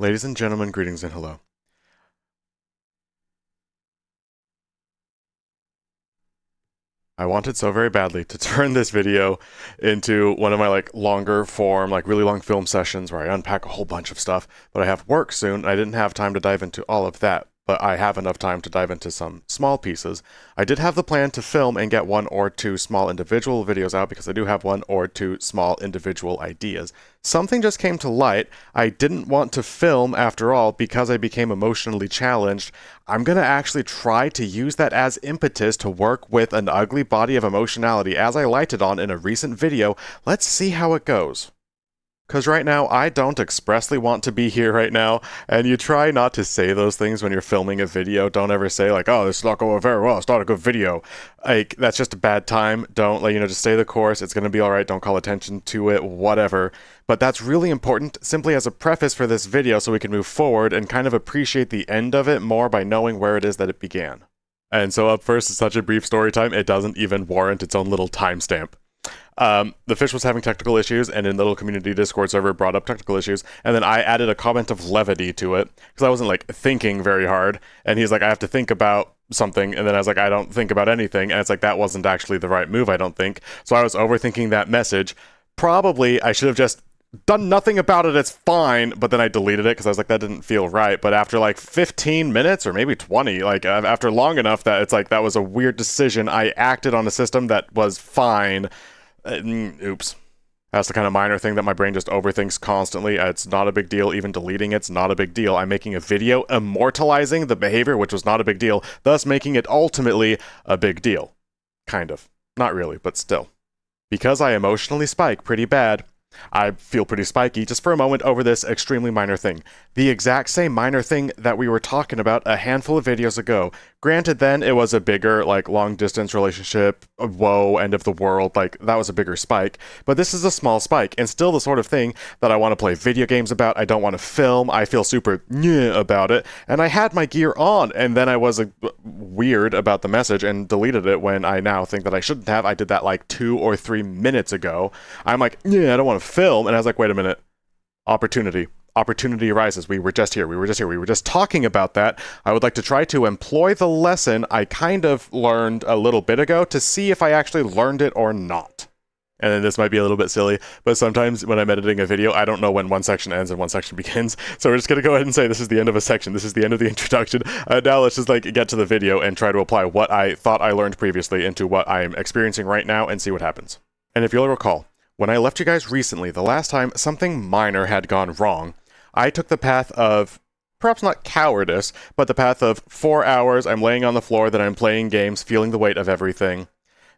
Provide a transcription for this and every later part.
Ladies and gentlemen, greetings and hello. I wanted so very badly to turn this video into one of my longer form, really long film sessions where I unpack a whole bunch of stuff, but I have work soon and I didn't have time to dive into all of that. But I have enough time to dive into some small pieces. I did have the plan to film and get one or two small individual videos out because I do have one or two small individual ideas. Something just came to light. I didn't want to film after all because I became emotionally challenged. I'm going to actually try to use that as impetus to work with an ugly body of emotionality as I lighted on in a recent video. Let's see how it goes. Because right now, I don't expressly want to be here right now, and you try not to say those things when you're filming a video. Don't ever say, oh, this is not going very well, it's not a good video. That's just a bad time. Don't, just stay the course, it's going to be alright, don't call attention to it, whatever. But that's really important, simply as a preface for this video, so we can move forward and kind of appreciate the end of it more by knowing where it is that it began. And so up first, it's such a brief story time, it doesn't even warrant its own little timestamp. The fish was having technical issues, and in the little community Discord server brought up technical issues, and then I added a comment of levity to it, because I wasn't, thinking very hard, and he's like, I have to think about something, and then I was like, I don't think about anything, and it's like, that wasn't actually the right move, I don't think, so I was overthinking that message. Probably, I should have just done nothing about it, it's fine, but then I deleted it, because I was like, that didn't feel right, but after, 15 minutes, or maybe 20, after long enough that it's like, that was a weird decision, I acted on a system that was fine. Oops. That's the kind of minor thing that my brain just overthinks constantly. It's not a big deal. Even deleting it's not a big deal. I'm making a video immortalizing the behavior, which was not a big deal, thus making it ultimately a big deal. Kind of. Not really, but still. Because I emotionally spike pretty bad, I feel pretty spiky just for a moment over this extremely minor thing. The exact same minor thing that we were talking about a handful of videos ago. Granted, then it was a bigger, long-distance relationship, whoa, end of the world, that was a bigger spike. But this is a small spike, and still the sort of thing that I want to play video games about, I don't want to film, I feel super about it, and I had my gear on, and then I was weird about the message and deleted it when I now think that I shouldn't have. I did that 2 or 3 minutes ago. I'm like, I don't want to film, and I was like, wait a minute, opportunity arises. We were just here, we were just talking about that. I would like to try to employ the lesson I kind of learned a little bit ago to see if I actually learned it or not. And then this might be a little bit silly, but sometimes when I'm editing a video, I don't know when one section ends and one section begins, so we're just going to go ahead and say this is the end of a section, this is the end of the introduction. Now let's just get to the video and try to apply what I thought I learned previously into what I'm experiencing right now and see what happens. And if you'll recall, when I left you guys recently, the last time something minor had gone wrong, I took the path of, perhaps not cowardice, but the path of 4 hours, I'm laying on the floor, then I'm playing games, feeling the weight of everything.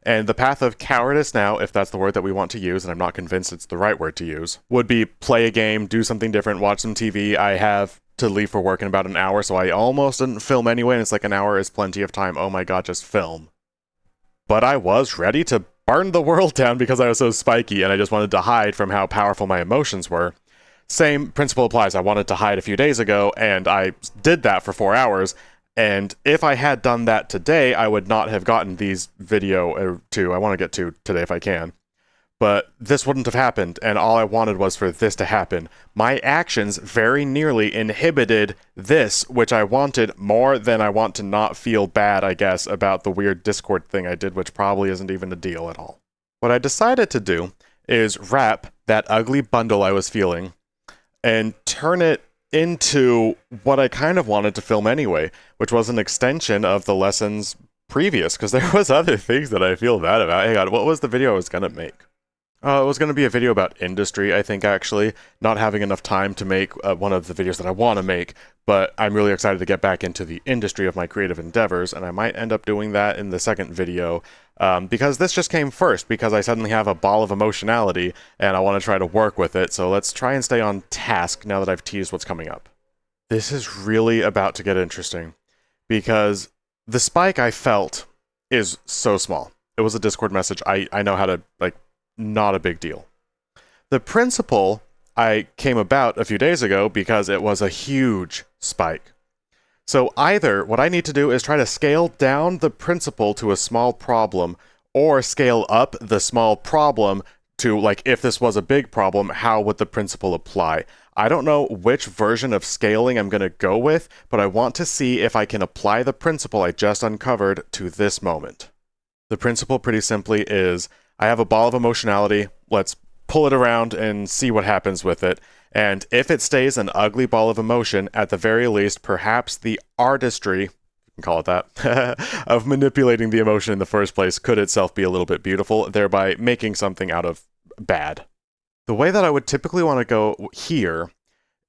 And the path of cowardice now, if that's the word that we want to use, and I'm not convinced it's the right word to use, would be play a game, do something different, watch some TV. I have to leave for work in about an hour, so I almost didn't film anyway, and it's an hour is plenty of time. Oh my god, just film. But I was ready to burn the world down because I was so spiky, and I just wanted to hide from how powerful my emotions were. Same principle applies. I wanted to hide a few days ago, and I did that for 4 hours, and if I had done that today, I would not have gotten these video two. I want to get to today if I can. But this wouldn't have happened, and all I wanted was for this to happen. My actions very nearly inhibited this, which I wanted more than I want to not feel bad, I guess, about the weird Discord thing I did, which probably isn't even a deal at all. What I decided to do is wrap that ugly bundle I was feeling and turn it into what I kind of wanted to film anyway, which was an extension of the lessons previous, because there was other things that I feel bad about. Hey god, what was the video I was gonna make? It was going to be a video about industry, I think, actually. Not having enough time to make one of the videos that I want to make, but I'm really excited to get back into the industry of my creative endeavors, and I might end up doing that in the second video, because this just came first, because I suddenly have a ball of emotionality, and I want to try to work with it, so let's try and stay on task now that I've teased what's coming up. This is really about to get interesting, because the spike I felt is so small. It was a Discord message. I know how to, not a big deal. The principle I came about a few days ago because it was a huge spike. So either what I need to do is try to scale down the principle to a small problem, or scale up the small problem to, if this was a big problem, how would the principle apply? I don't know which version of scaling I'm going to go with, but I want to see if I can apply the principle I just uncovered to this moment. The principle pretty simply is, I have a ball of emotionality, let's pull it around and see what happens with it. And if it stays an ugly ball of emotion, at the very least, perhaps the artistry, you can call it that, of manipulating the emotion in the first place could itself be a little bit beautiful, thereby making something out of bad. The way that I would typically want to go here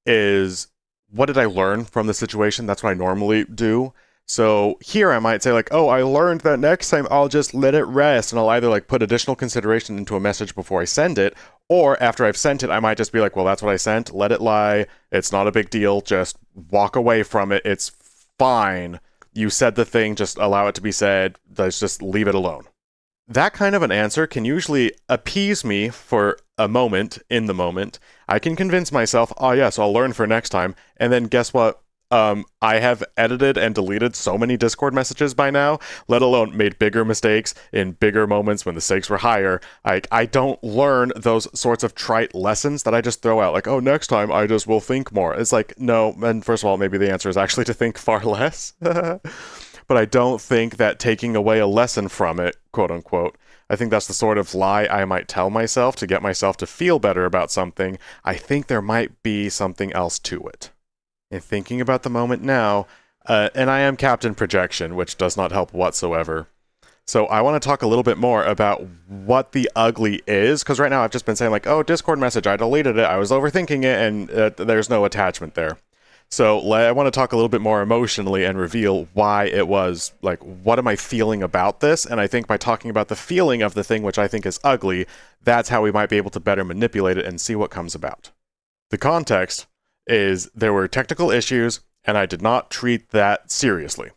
is, what did I learn from the situation? That's what I normally do. So here I might say like, oh, I learned that next time I'll just let it rest, and I'll either like put additional consideration into a message before I send it, or after I've sent it, I might just be like, well, that's what I sent, let it lie, it's not a big deal, just walk away from it, it's fine. You said the thing, just allow it to be said, let's just leave it alone. That kind of an answer can usually appease me for a moment, in the moment. I can convince myself, oh yes, I'll learn for next time, and then guess what? I have edited and deleted so many Discord messages by now, let alone made bigger mistakes in bigger moments when the stakes were higher. I don't learn those sorts of trite lessons that I just throw out, like, oh, next time I just will think more. It's like, no, and first of all, maybe the answer is actually to think far less. But I don't think that taking away a lesson from it, quote unquote, I think that's the sort of lie I might tell myself to get myself to feel better about something. I think there might be something else to it. In thinking about the moment now, and I am Captain Projection, which does not help whatsoever. So I want to talk a little bit more about what the ugly is, because right now I've just been saying like, oh, Discord message, I deleted it, I was overthinking it, and there's no attachment there. So I want to talk a little bit more emotionally and reveal why it was, like, what am I feeling about this? And I think by talking about the feeling of the thing which I think is ugly, that's how we might be able to better manipulate it and see what comes about. The context is there were technical issues, and I did not treat that seriously.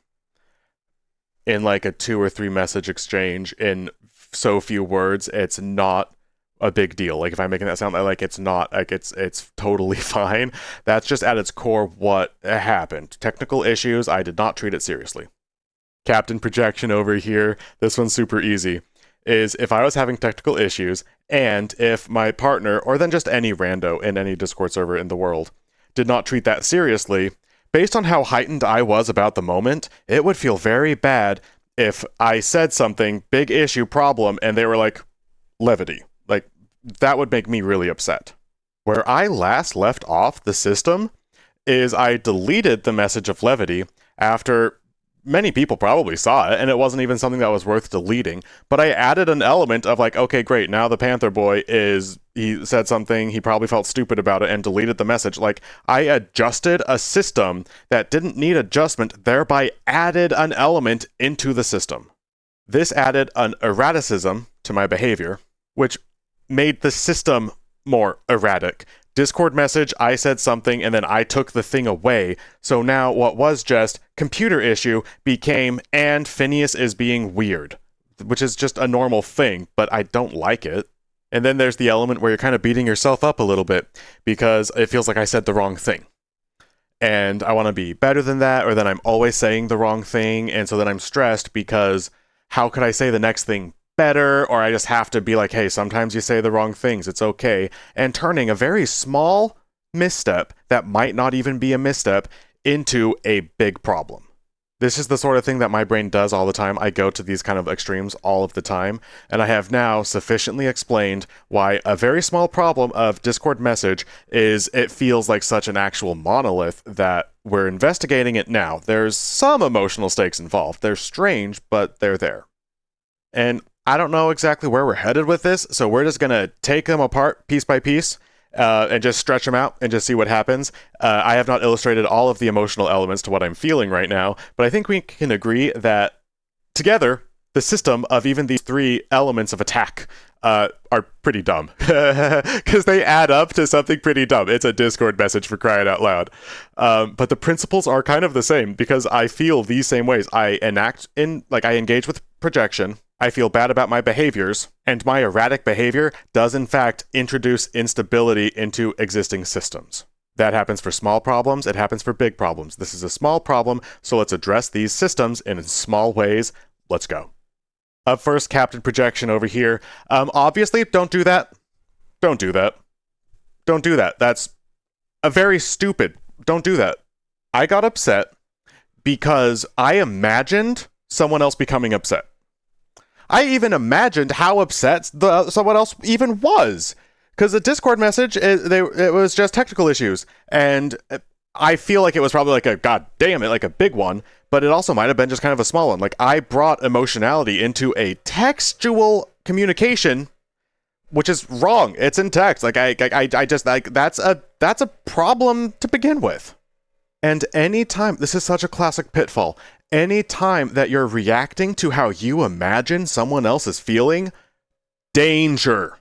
In like a 2 or 3 message exchange in so few words, it's not a big deal. Like if I'm making that sound like it's not, like it's totally fine. That's just at its core what happened. Technical issues, I did not treat it seriously. Captain Projection over here, this one's super easy, is if I was having technical issues, and if my partner, or then just any rando in any Discord server in the world, did not treat that seriously, based on how heightened I was about the moment, it would feel very bad if I said something, big issue, problem, and they were like, levity. Like, that would make me really upset. Where I last left off the system is I deleted the message of levity after many people probably saw it, and it wasn't even something that was worth deleting, but I added an element of like, okay, great, now the Panther Boy he said something, he probably felt stupid about it, and deleted the message. Like, I adjusted a system that didn't need adjustment, thereby added an element into the system. This added an erraticism to my behavior, which made the system more erratic. Discord message, I said something, and then I took the thing away. So now what was just computer issue became, and Phineas is being weird, which is just a normal thing, but I don't like it. And then there's the element where you're kind of beating yourself up a little bit because it feels like I said the wrong thing. And I want to be better than that, or then I'm always saying the wrong thing, and so then I'm stressed because how could I say the next thing better, or I just have to be like, hey, sometimes you say the wrong things, it's okay, and turning a very small misstep that might not even be a misstep into a big problem. This is the sort of thing that my brain does all the time. I go to these kind of extremes all of the time, and I have now sufficiently explained why a very small problem of Discord message is it feels like such an actual monolith that we're investigating it now. There's some emotional stakes involved. They're strange, but they're there. And I don't know exactly where we're headed with this, so we're just going to take them apart piece by piece and just stretch them out and just see what happens. I have not illustrated all of the emotional elements to what I'm feeling right now, but I think we can agree that together, the system of even these 3 elements of attack are pretty dumb. Because they add up to something pretty dumb. It's a Discord message, for crying out loud. But the principles are kind of the same, because I feel these same ways. I engage with projection. I feel bad about my behaviors, and my erratic behavior does in fact introduce instability into existing systems. That happens for small problems, it happens for big problems. This is a small problem, so let's address these systems in small ways. Let's go. Up first, Captain Projection over here. Obviously, don't do that. Don't do that. Don't do that. That's A very stupid. Don't do that. I got upset because I imagined someone else becoming upset. I even imagined how upset someone else even was. Because the Discord message, it was just technical issues. And I feel like it was probably like a, god damn it, like a big one. But it also might have been just kind of a small one. Like, I brought emotionality into a textual communication, which is wrong. It's in text. Like, I just, like, that's a problem to begin with. And anytime, this is such a classic pitfall, anytime that you're reacting to how you imagine someone else is feeling, danger.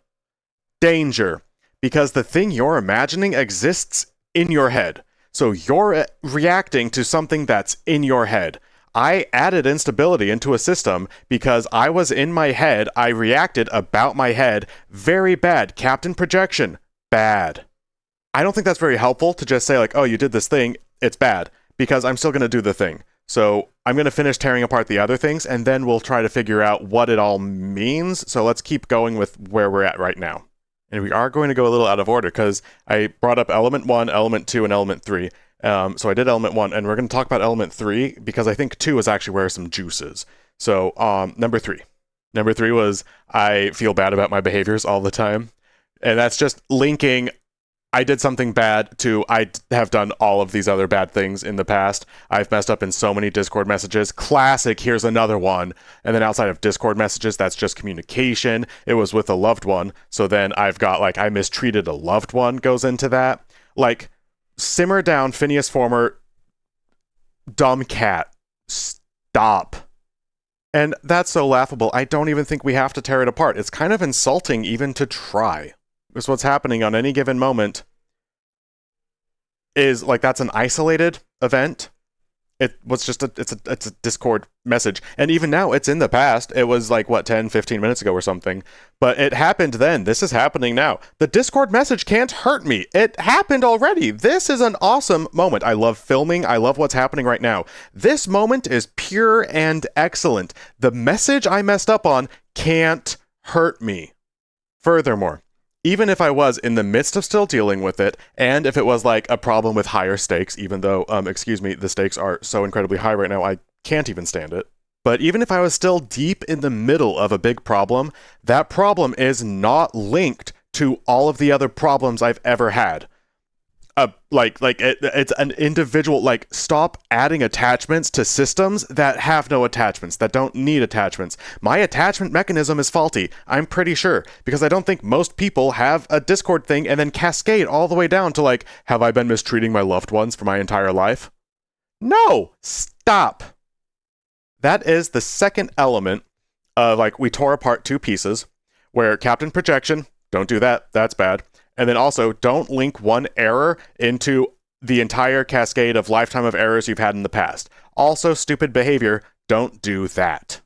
Danger. Because the thing you're imagining exists in your head. So you're reacting to something that's in your head. I added instability into a system because I was in my head, I reacted about my head, very bad. Captain projection, bad. I don't think that's very helpful to just say like, oh, you did this thing, it's bad, because I'm still going to do the thing. So I'm going to finish tearing apart the other things, and then we'll try to figure out what it all means. So let's keep going with where we're at right now. And we are going to go a little out of order, because I brought up element 1, element 2, and element 3. So I did element 1, and we're going to talk about element 3, because I think 2 is actually where some juice is. So number 3. Number 3 was I feel bad about my behaviors all the time. And that's just linking I did something bad to I have done all of these other bad things in the past. I've messed up in so many Discord messages. Classic, here's another one. And then outside of Discord messages, that's just communication. It was with a loved one. So then I've got like I mistreated a loved one goes into that. Like, simmer down, Phineas Former, dumb cat. Stop. And that's so laughable. I don't even think we have to tear it apart. It's kind of insulting even to try. Because what's happening on any given moment is like that's an isolated event. It was just it's a Discord message. And even now, it's in the past. It was like, what, 10, 15 minutes ago or something. But it happened then. This is happening now. The Discord message can't hurt me. It happened already. This is an awesome moment. I love filming. I love what's happening right now. This moment is pure and excellent. The message I messed up on can't hurt me. Furthermore, even if I was in the midst of still dealing with it, and if it was like a problem with higher stakes, even though, the stakes are so incredibly high right now, I can't even stand it. But even if I was still deep in the middle of a big problem, that problem is not linked to all of the other problems I've ever had. It's an individual, like, stop adding attachments to systems that have no attachments, that don't need attachments. My attachment mechanism is faulty, I'm pretty sure, because I don't think most people have a Discord thing and then cascade all the way down to, like, have I been mistreating my loved ones for my entire life? No! Stop! That is the second element of, like, we tore apart 2 pieces, where Captain Projection, don't do that, that's bad. And then also, don't link one error into the entire cascade of lifetime of errors you've had in the past. Also, stupid behavior, don't do that.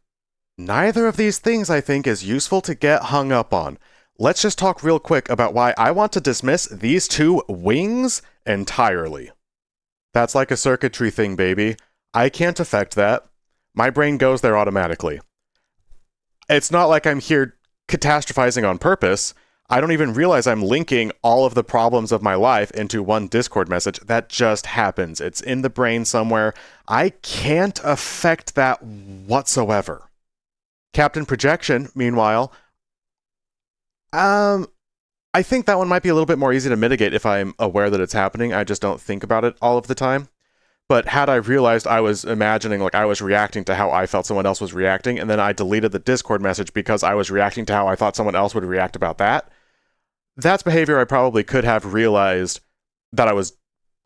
Neither of these things, I think, is useful to get hung up on. Let's just talk real quick about why I want to dismiss these 2 wings entirely. That's like a circuitry thing, baby. I can't affect that. My brain goes there automatically. It's not like I'm here catastrophizing on purpose. I don't even realize I'm linking all of the problems of my life into one Discord message. That just happens. It's in the brain somewhere. I can't affect that whatsoever. Captain Projection, meanwhile, I think that one might be a little bit more easy to mitigate if I'm aware that it's happening. I just don't think about it all of the time. But had I realized I was imagining, like I was reacting to how I felt someone else was reacting, and then I deleted the Discord message because I was reacting to how I thought someone else would react about that, that's behavior I probably could have realized that I was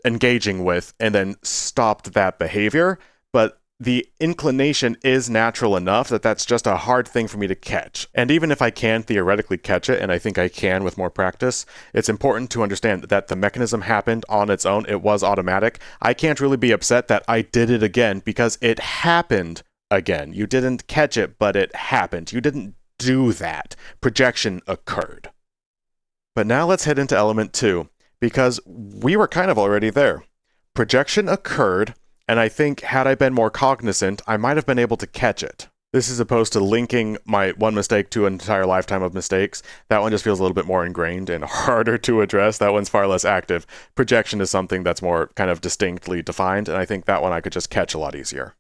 engaging with and then stopped that behavior. But the inclination is natural enough that that's just a hard thing for me to catch. And even if I can theoretically catch it, and I think I can with more practice, it's important to understand that the mechanism happened on its own. It was automatic. I can't really be upset that I did it again because it happened again. You didn't catch it, but it happened. You didn't do that. Projection occurred. But now let's head into element 2, because we were kind of already there. Projection occurred, and I think had I been more cognizant, I might have been able to catch it. This is opposed to linking my one mistake to an entire lifetime of mistakes. That one just feels a little bit more ingrained and harder to address. That one's far less active. Projection is something that's more kind of distinctly defined, and I think that one I could just catch a lot easier.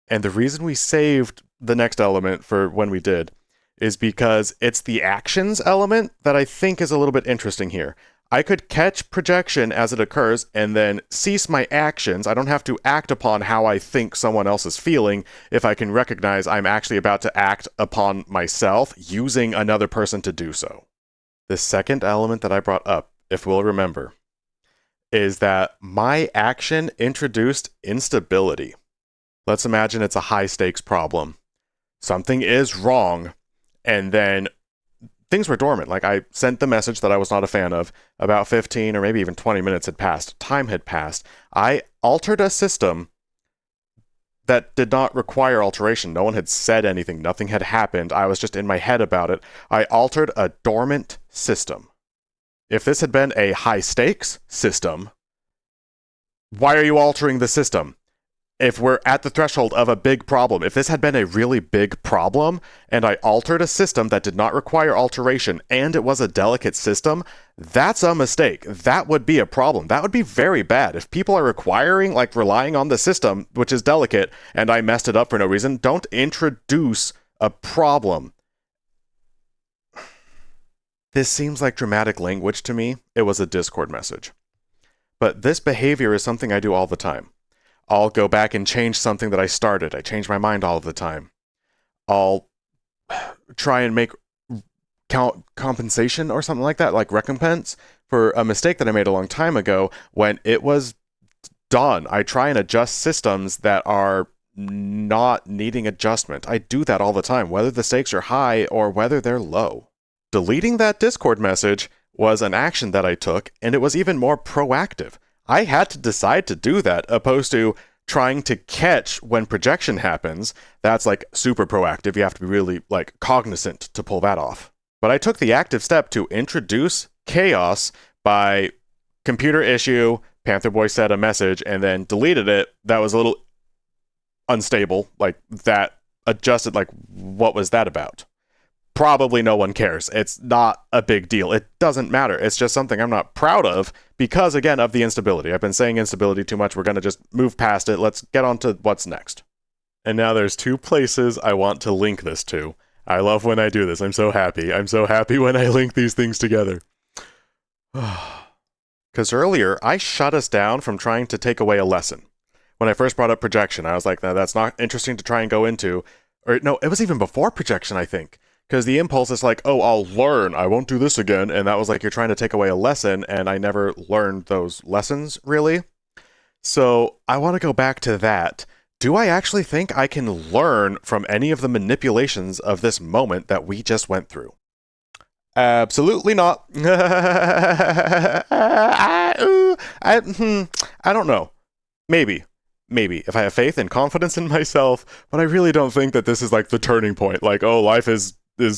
And the reason we saved the next element for when we did is because it's the actions element that I think is a little bit interesting here. I could catch projection as it occurs and then cease my actions. I don't have to act upon how I think someone else is feeling if I can recognize I'm actually about to act upon myself using another person to do so. The second element that I brought up, if we'll remember, is that my action introduced instability. Let's imagine it's a high-stakes problem. Something is wrong, and then things were dormant. Like, I sent the message that I was not a fan of. About 15 or maybe even 20 minutes had passed. Time had passed. I altered a system that did not require alteration. No one had said anything. Nothing had happened. I was just in my head about it. I altered a dormant system. If this had been a high-stakes system, why are you altering the system? If we're at the threshold of a big problem, if this had been a really big problem, and I altered a system that did not require alteration, and it was a delicate system, that's a mistake. That would be a problem. That would be very bad. If people are relying on the system, which is delicate, and I messed it up for no reason, don't introduce a problem. This seems like dramatic language to me. It was a Discord message. But this behavior is something I do all the time. I'll go back and change something that I started. I change my mind all of the time. I'll try and make compensation or something like that, like recompense for a mistake that I made a long time ago when it was done. I try and adjust systems that are not needing adjustment. I do that all the time, whether the stakes are high or whether they're low. Deleting that Discord message was an action that I took, and it was even more proactive. I had to decide to do that, opposed to trying to catch when projection happens. That's like super proactive. You have to be really like cognizant to pull that off. But I took the active step to introduce chaos by computer issue, Panther Boy said a message, and then deleted it. That was a little unstable. Like, that adjusted, like, what was that about? Probably no one cares. It's not a big deal. It doesn't matter. It's just something I'm not proud of because, again, of the instability. I've been saying instability too much. We're going to just move past it. Let's get on to what's next. And now there's two places I want to link this to. I love when I do this. I'm so happy. I'm so happy when I link these things together. Because earlier, I shut us down from trying to take away a lesson. When I first brought up projection, I was like, no, that's not interesting to try and go into. Or no, it was even before projection, I think. Because the impulse is like, oh, I'll learn. I won't do this again. And that was like, you're trying to take away a lesson, and I never learned those lessons, really. So I want to go back to that. Do I actually think I can learn from any of the manipulations of this moment that we just went through? Absolutely not. I don't know. Maybe. If I have faith and confidence in myself, but I really don't think that this is like the turning point. Like, oh, life is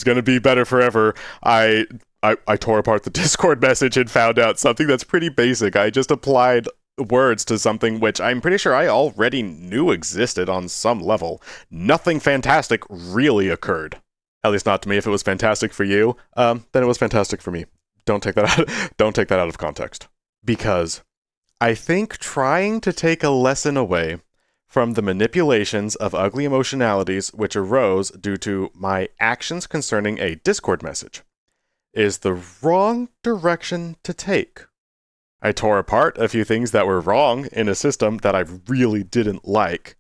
going to be better forever. I tore apart the Discord message and found out something that's pretty basic. I just applied words to something which I'm pretty sure I already knew existed on some level. Nothing fantastic really occurred. At least not to me. If it was fantastic for you, then it was fantastic for me. Don't take that out of context. Because I think trying to take a lesson away from the manipulations of ugly emotionalities which arose due to my actions concerning a Discord message is the wrong direction to take. I tore apart a few things that were wrong in a system that I really didn't like.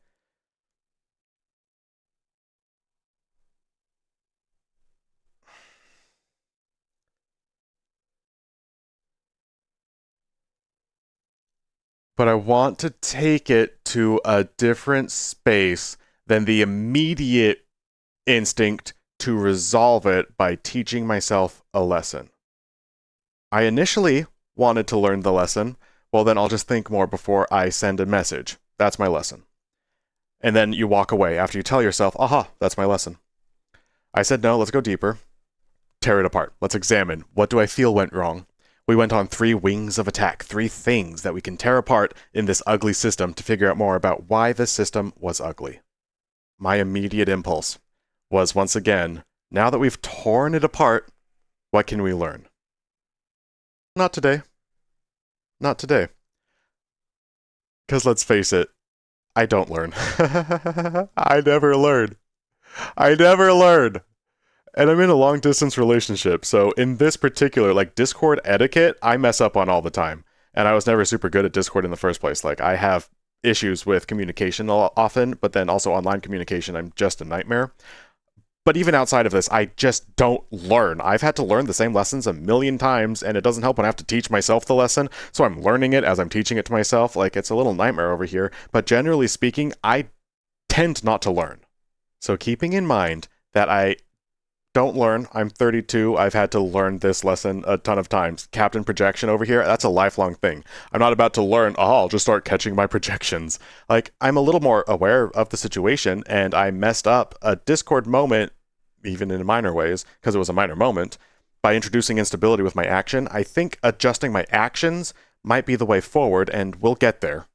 But I want to take it to a different space than the immediate instinct to resolve it by teaching myself a lesson. I initially wanted to learn the lesson. Well, then I'll just think more before I send a message. That's my lesson. And then you walk away after you tell yourself, aha, that's my lesson. I said, no, let's go deeper. Tear it apart. Let's examine. What do I feel went wrong? We went on 3 wings of attack, 3 things that we can tear apart in this ugly system to figure out more about why the system was ugly. My immediate impulse was once again, now that we've torn it apart, what can we learn? Not today. Not today. Because let's face it, I don't learn. I never learn. I never learn. And I'm in a long distance relationship, so in this particular, like, Discord etiquette, I mess up on all the time. And I was never super good at Discord in the first place. Like, I have issues with communication often, but then also online communication, I'm just a nightmare. But even outside of this, I just don't learn. I've had to learn the same lessons a million times, and it doesn't help when I have to teach myself the lesson, so I'm learning it as I'm teaching it to myself. Like, it's a little nightmare over here. But generally speaking, I tend not to learn. So keeping in mind that I don't learn, I'm 32, I've had to learn this lesson a ton of times. Captain projection over here, that's a lifelong thing. I'm not about to learn, I'll just start catching my projections. Like, I'm a little more aware of the situation, and I messed up a Discord moment, even in minor ways, because it was a minor moment, by introducing instability with my action. I think adjusting my actions might be the way forward, and we'll get there.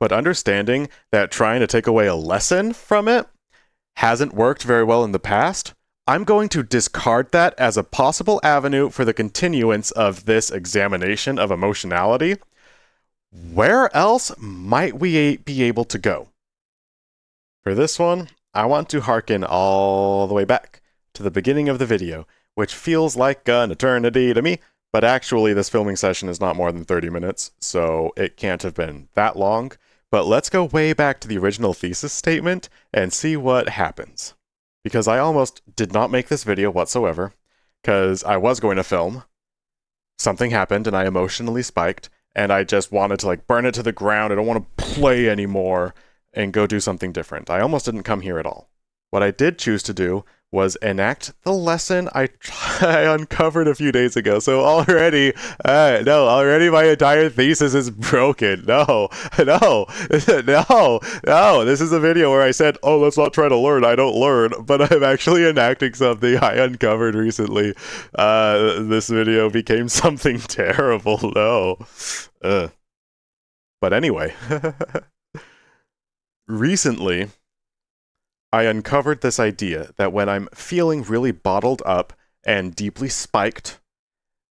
But understanding that trying to take away a lesson from it hasn't worked very well in the past, I'm going to discard that as a possible avenue for the continuance of this examination of emotionality. Where else might we be able to go? For this one, I want to hearken all the way back to the beginning of the video, which feels like an eternity to me, but actually this filming session is not more than 30 minutes, so it can't have been that long. But let's go way back to the original thesis statement and see what happens. Because I almost did not make this video whatsoever, because I was going to film. Something happened and I emotionally spiked, and I just wanted to like burn it to the ground. I don't want to play anymore and go do something different. I almost didn't come here at all. What I did choose to do was enact the lesson I uncovered a few days ago. So already my entire thesis is broken. No. This is a video where I said, oh, let's not try to learn. I don't learn. But I'm actually enacting something I uncovered recently. This video became something terrible. No. But anyway. Recently, I uncovered this idea that when I'm feeling really bottled up and deeply spiked,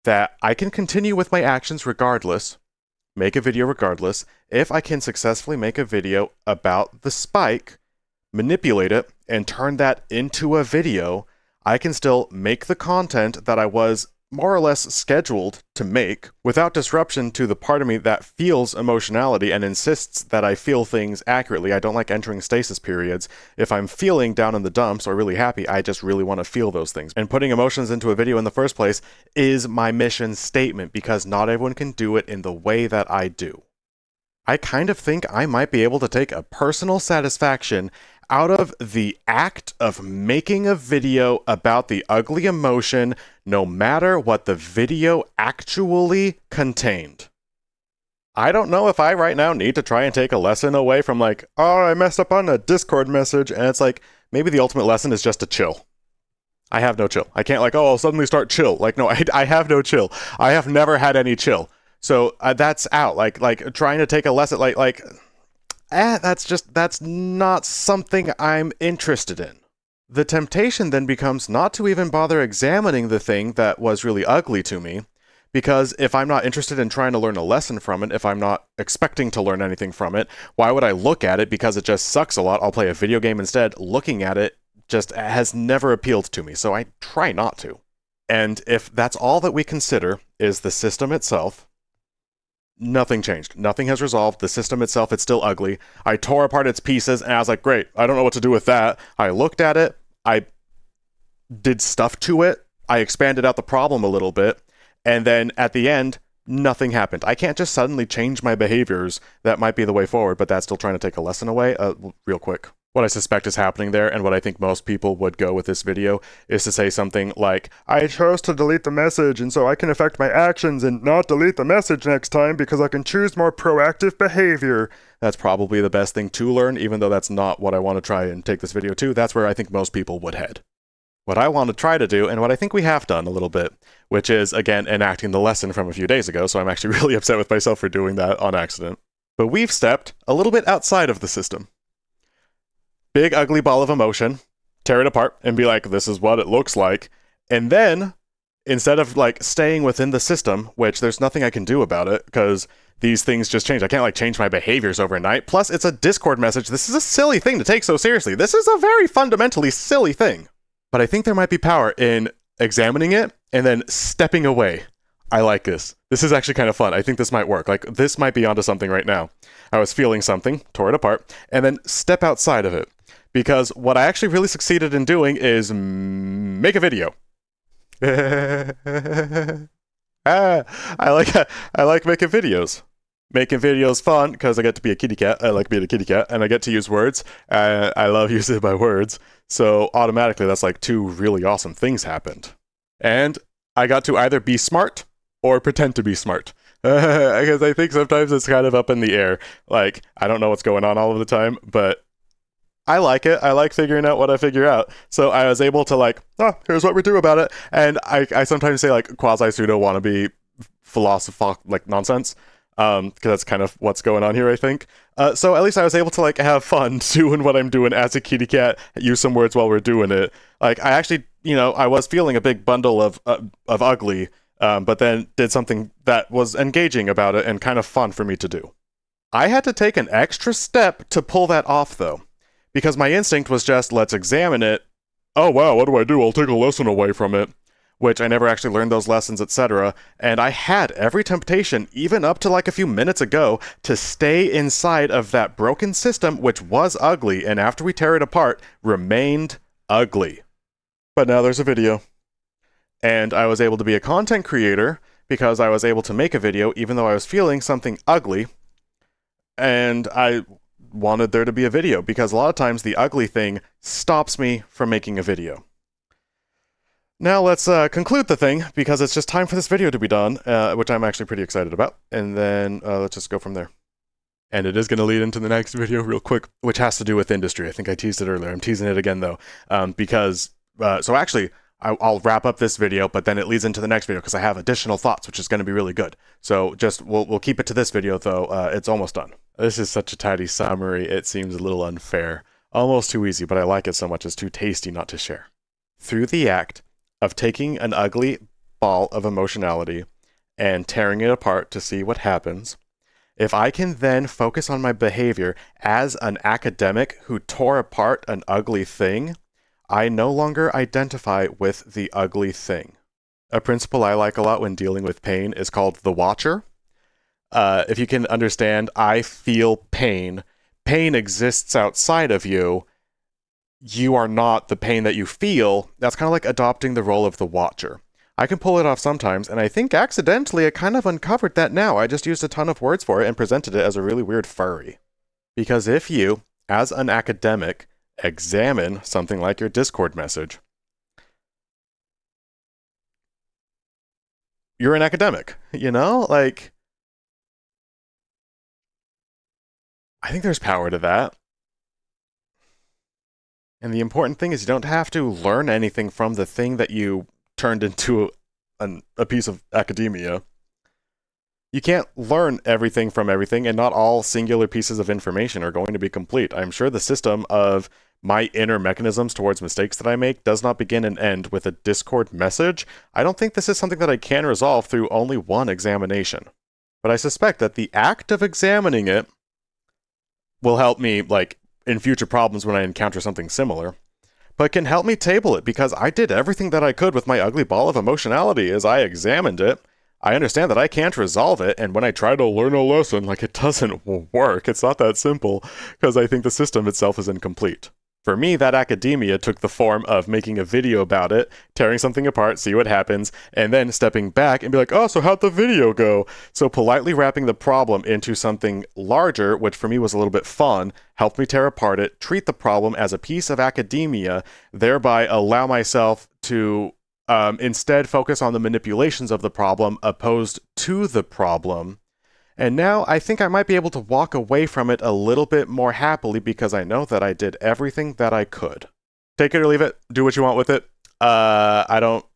that I can continue with my actions regardless, make a video regardless, if I can successfully make a video about the spike, manipulate it, and turn that into a video, I can still make the content that I was more or less scheduled to make without disruption to the part of me that feels emotionality and insists that I feel things accurately. I don't like entering stasis periods. If I'm feeling down in the dumps or really happy, I just really want to feel those things. And putting emotions into a video in the first place is my mission statement, because not everyone can do it in the way that I do. I kind of think I might be able to take a personal satisfaction out of the act of making a video about the ugly emotion, no matter what the video actually contained. I don't know if I right now need to try and take a lesson away from like, oh, I messed up on a Discord message, and it's like, maybe the ultimate lesson is just to chill. I have no chill. I can't like, oh, I'll suddenly start chill. Like, no, I have no chill. I have never had any chill. So that's out. Like trying to take a lesson, that's not something I'm interested in. The temptation then becomes not to even bother examining the thing that was really ugly to me, because if I'm not interested in trying to learn a lesson from it, if I'm not expecting to learn anything from it, why would I look at it? Because it just sucks a lot. I'll play a video game instead. Looking at it just has never appealed to me, so I try not to. And if that's all that we consider is the system itself, nothing changed. Nothing has resolved. The system itself, it's still ugly. I tore apart its pieces, and I was like, great, I don't know what to do with that. I looked at it. I did stuff to it. I expanded out the problem a little bit. And then at the end, nothing happened. I can't just suddenly change my behaviors. That might be the way forward, but that's still trying to take a lesson away. Real quick. What I suspect is happening there, and what I think most people would go with this video, is to say something like, I chose to delete the message, and so I can affect my actions and not delete the message next time because I can choose more proactive behavior. That's probably the best thing to learn, even though that's not what I want to try and take this video to. That's where I think most people would head. What I want to try to do, and what I think we have done a little bit, which is, again, enacting the lesson from a few days ago, so I'm actually really upset with myself for doing that on accident. But we've stepped a little bit outside of the system. Big ugly ball of emotion, tear it apart and be like, this is what it looks like. And then, instead of like staying within the system, which there's nothing I can do about it because these things just change. I can't like change my behaviors overnight. Plus, it's a Discord message. This is a silly thing to take so seriously. This is a very fundamentally silly thing. But I think there might be power in examining it and then stepping away. I like this. This is actually kind of fun. I think this might work. Like, this might be onto something right now. I was feeling something, tore it apart, and then step outside of it. Because what I actually really succeeded in doing is make a video. I like making videos. Making videos fun because I get to be a kitty cat. I like being a kitty cat, and I get to use words. I love using my words. So automatically, that's like two really awesome things happened. And I got to either be smart or pretend to be smart. Because I think sometimes it's kind of up in the air. Like, I don't know what's going on all of the time, but I like it. I like figuring out what I figure out. So I was able to like, oh, here's what we do about it. And I sometimes say like quasi-pseudo wannabe philosophical like nonsense. Because that's kind of what's going on here, I think. So at least I was able to like have fun doing what I'm doing as a kitty cat, use some words while we're doing it. Like I actually, you know, I was feeling a big bundle of ugly, but then did something that was engaging about it and kind of fun for me to do. I had to take an extra step to pull that off though, because my instinct was just, let's examine it. Oh wow, what do? I'll take a lesson away from it. Which I never actually learned those lessons, etc. And I had every temptation, even up to like a few minutes ago, to stay inside of that broken system, which was ugly, and after we tear it apart, remained ugly. But now there's a video. And I was able to be a content creator because I was able to make a video even though I was feeling something ugly. And I wanted there to be a video because a lot of times the ugly thing stops me from making a video. Now let's conclude the thing, because it's just time for this video to be done, which I'm actually pretty excited about, and then let's just go from there. And it is going to lead into the next video real quick, which has to do with industry. I think I teased it earlier. I'm teasing it again, though, because, so actually, I'll wrap up this video, but then it leads into the next video, because I have additional thoughts, which is going to be really good. So just, we'll keep it to this video, though. It's almost done. This is such a tidy summary, it seems a little unfair. Almost too easy, but I like it so much, it's too tasty not to share. Through the act of taking an ugly ball of emotionality and tearing it apart to see what happens, if I can then focus on my behavior as an academic who tore apart an ugly thing, I no longer identify with the ugly thing. A principle I like a lot when dealing with pain is called the watcher. If you can understand, I feel pain. Pain exists outside of you. You are not the pain that you feel. That's kind of like adopting the role of the watcher. I can pull it off sometimes, and I think accidentally I kind of uncovered that now. I just used a ton of words for it and presented it as a really weird furry. Because if you, as an academic, examine something like your Discord message, you're an academic, you know? Like, I think there's power to that. And the important thing is you don't have to learn anything from the thing that you turned into a piece of academia. You can't learn everything from everything, and not all singular pieces of information are going to be complete. I'm sure the system of my inner mechanisms towards mistakes that I make does not begin and end with a Discord message. I don't think this is something that I can resolve through only one examination. But I suspect that the act of examining it will help me, like, in future problems when I encounter something similar, but can help me table it because I did everything that I could with my ugly ball of emotionality as I examined it. I understand that I can't resolve it, and when I try to learn a lesson, like, it doesn't work. It's not that simple, because I think the system itself is incomplete. For me, that academia took the form of making a video about it, tearing something apart, see what happens, and then stepping back and be like, oh, so how'd the video go? So politely wrapping the problem into something larger, which for me was a little bit fun, helped me tear apart it, treat the problem as a piece of academia, thereby allow myself to instead focus on the manipulations of the problem opposed to the problem. And now I think I might be able to walk away from it a little bit more happily because I know that I did everything that I could. Take it or leave it. Do what you want with it. I don't...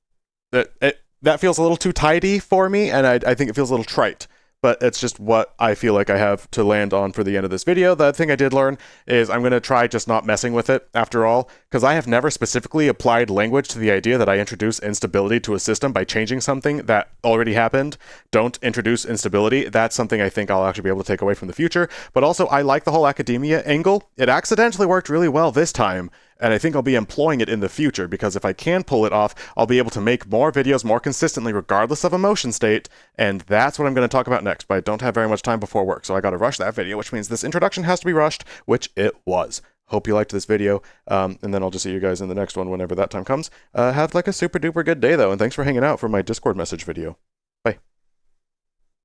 That feels a little too tidy for me, and I think it feels a little trite. but it's just what I feel like I have to land on for the end of this video. The thing I did learn is I'm going to try just not messing with it after all, because I have never specifically applied language to the idea that I introduce instability to a system by changing something that already happened. Don't introduce instability. That's something I think I'll actually be able to take away from the future. But also, I like the whole academia angle. It accidentally worked really well this time, and I think I'll be employing it in the future, because if I can pull it off, I'll be able to make more videos more consistently regardless of emotion state, and that's what I'm going to talk about next, but I don't have very much time before work, so I got to rush that video, which means this introduction has to be rushed, which it was. Hope you liked this video, and then I'll just see you guys in the next one whenever that time comes. Have like a super duper good day though, and thanks for hanging out for my Discord message video. Bye.